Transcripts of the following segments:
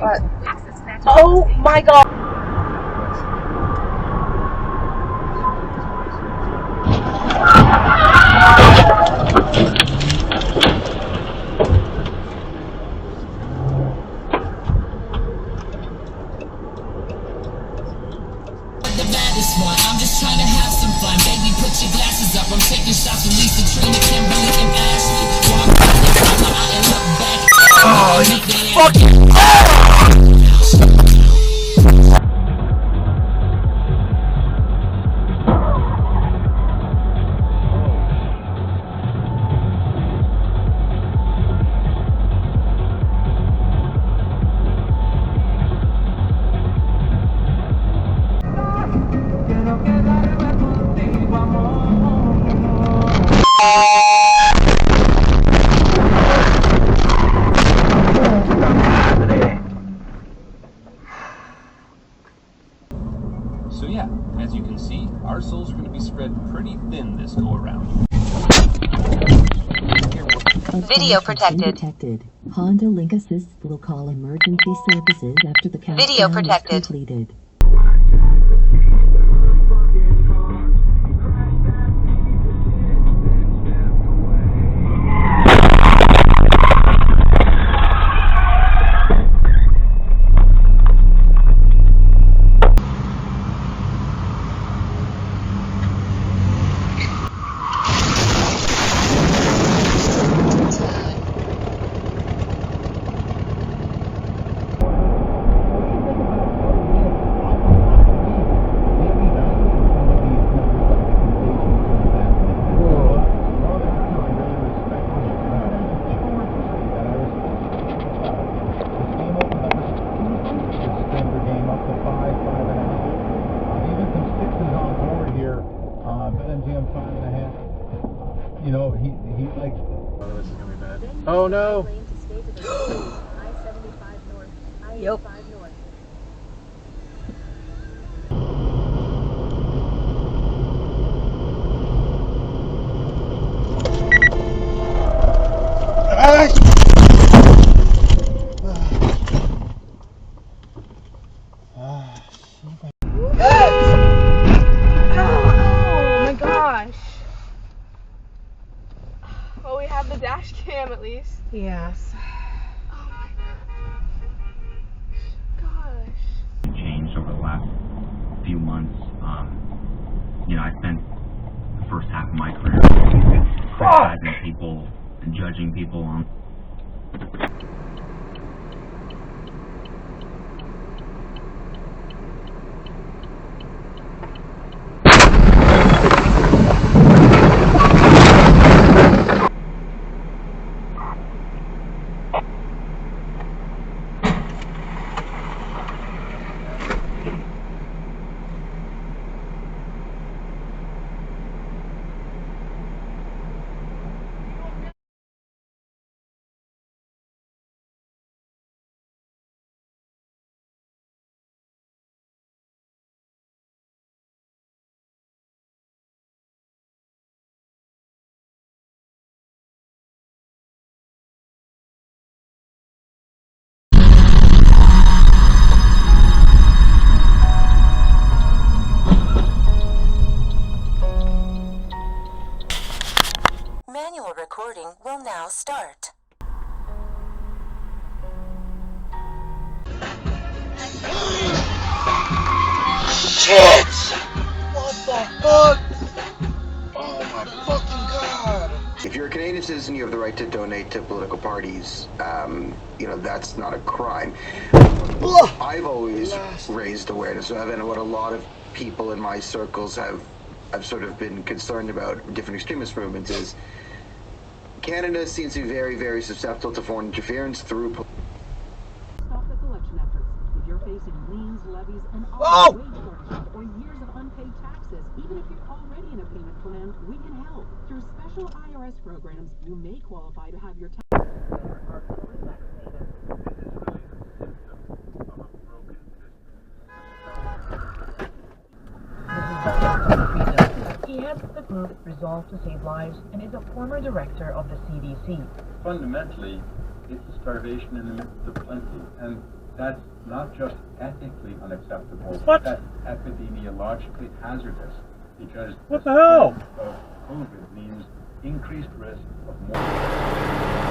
What? Oh my god! The baddest one. I'm just trying to have some fun. Baby, put your glasses up. I'm taking shots with Lisa, Trina, Kimberly, and Ashley. Walk by the camera out and look back. Oh, you fucking. So yeah, as you can see, our souls are going to be spread pretty thin this go around. Video protected. Honda Link Assist will call emergency services after the countdown Video protected. is completed. You know, he likes. Oh, this is gonna be bad. Oh no! Yep. Oh my gosh. Well, we have the dash cam at least. Yes. Oh my gosh. Changed over the last few months. You know, I spent the first half of my career criticizing people and judging people on. Manual recording will now start. Shit! What the fuck? Oh my fucking god! If you're a Canadian citizen, you have the right to donate to political parties. You know, that's not a crime. I've always raised awareness of, and what a lot of people in my circles have sort of been concerned about different extremist movements is Canada seems to be very, very susceptible to foreign interference through Stop the collection efforts. If you're facing liens, levies, and Oh! wage garnishment or years of unpaid taxes, even if you're already in a payment plan, we can help. Through special IRS programs, you may qualify to have your tax. He heads the group Resolve to Save Lives and is a former director of the CDC. Fundamentally, it's starvation in the midst of plenty, and That's not just ethically unacceptable, What? that's epidemiologically hazardous, because What the hell? spread of COVID means increased risk of more.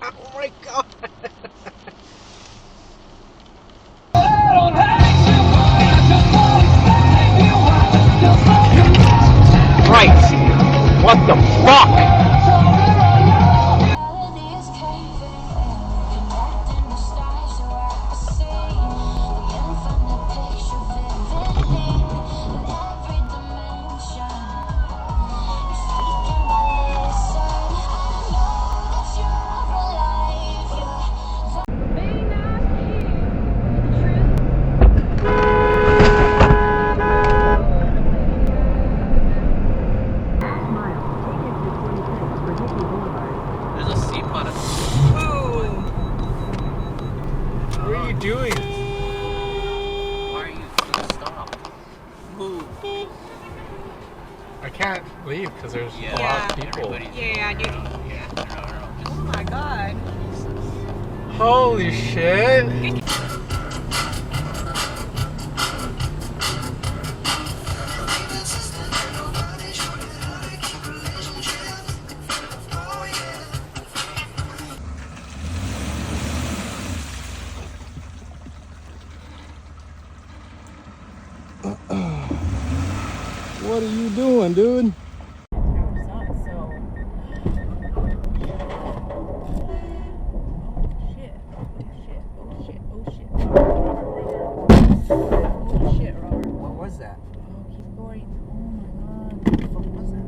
Oh my god. Christ! What the fuck? There's a seat button. What are you doing? Why are you stop? Move. I can't leave because there's Yeah. a lot of people. Yeah, dude. Oh my god. Holy shit! What are you doing, dude? What was that? Oh, keep going. Oh my god. What the fuck was that?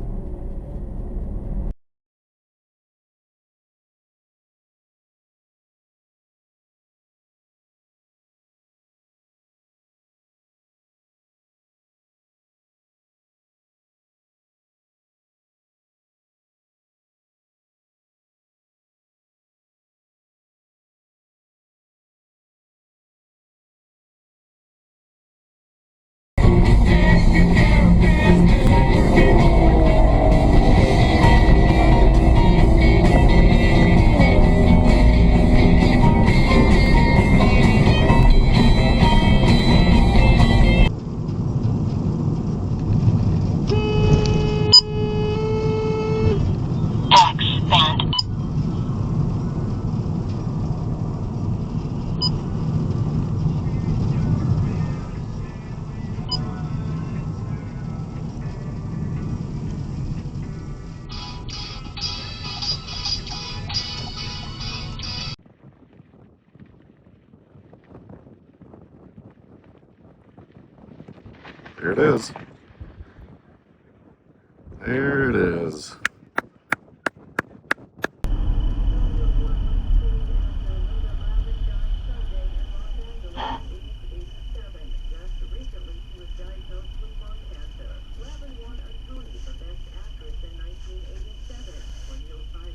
There it is. There it is.